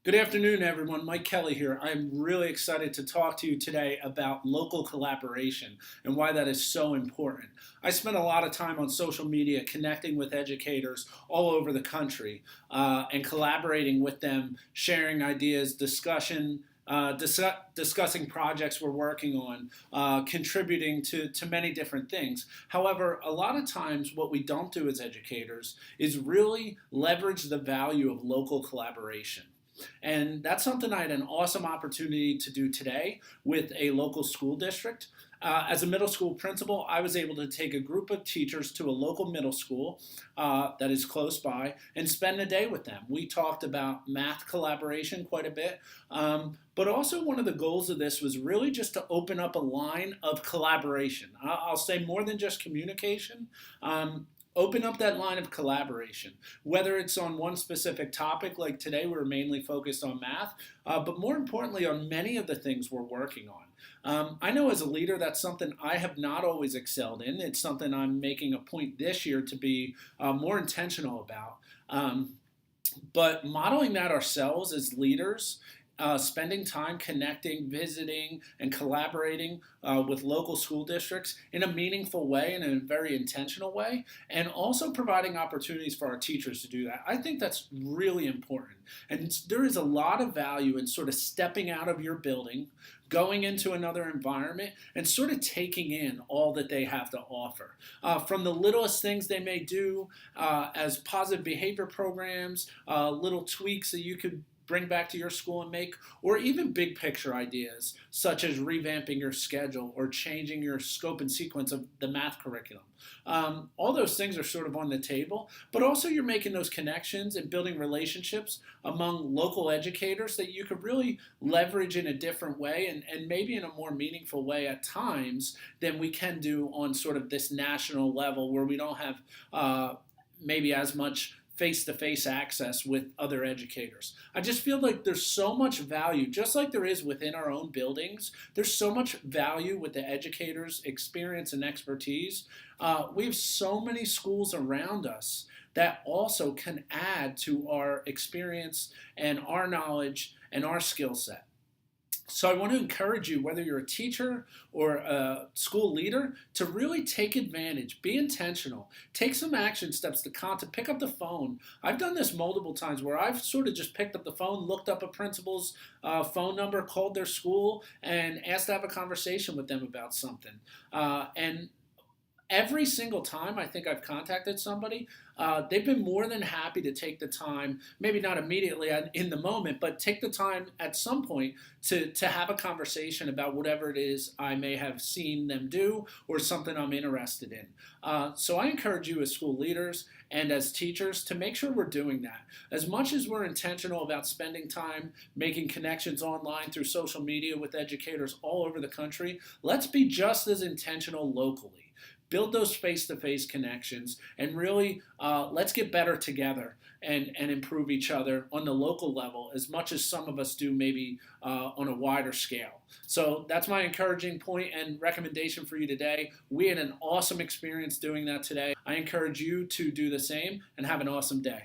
Good afternoon, everyone. Mike Kelly here. I'm really excited to talk to you today about local collaboration and why that is so important. I spend a lot of time on social media connecting with educators all over the country and collaborating with them, sharing ideas, discussing projects we're working on, contributing to many different things. However, a lot of times what we don't do as educators is really leverage the value of local collaboration. And that's something I had an awesome opportunity to do today with a local school district. As a middle school principal, I was able to take a group of teachers to a local middle school that is close by and spend a day with them. We talked about math collaboration quite a bit, but also one of the goals of this was really just to open up a line of collaboration. I'll say more than just communication. Open up that line of collaboration, whether it's on one specific topic, like today we're mainly focused on math, but more importantly on many of the things we're working on. I know as a leader that's something I have not always excelled in. It's something I'm making a point this year to be more intentional about. But modeling that ourselves as leaders, spending time connecting, visiting, and collaborating with local school districts in a meaningful way and in a very intentional way, and also providing opportunities for our teachers to do that. I think that's really important. And there is a lot of value in sort of stepping out of your building, going into another environment, and sort of taking in all that they have to offer. From the littlest things they may do as positive behavior programs, little tweaks that you could bring back to your school and make, or even big picture ideas such as revamping your schedule or changing your scope and sequence of the math curriculum. All those things are sort of on the table, but also you're making those connections and building relationships among local educators that you could really leverage in a different way and maybe in a more meaningful way at times than we can do on sort of this national level where we don't have maybe as much face-to-face access with other educators. I just feel like there's so much value, just like there is within our own buildings, there's so much value with the educators' experience and expertise. We have so many schools around us that also can add to our experience and our knowledge and our skill set. So I want to encourage you, whether you're a teacher or a school leader, to really take advantage, be intentional, take some action steps to pick up the phone. I've done this multiple times where I've sort of just picked up the phone, looked up a principal's phone number, called their school, and asked to have a conversation with them about something. And every single time I think I've contacted somebody, they've been more than happy to take the time, maybe not immediately in the moment, but take the time at some point to have a conversation about whatever it is I may have seen them do or something I'm interested in. So I encourage you as school leaders and as teachers to make sure we're doing that. As much as we're intentional about spending time making connections online through social media with educators all over the country, let's be just as intentional locally. Build those face-to-face connections and really let's get better together and improve each other on the local level as much as some of us do maybe on a wider scale. So that's my encouraging point and recommendation for you today. We had an awesome experience doing that today. I encourage you to do the same and have an awesome day.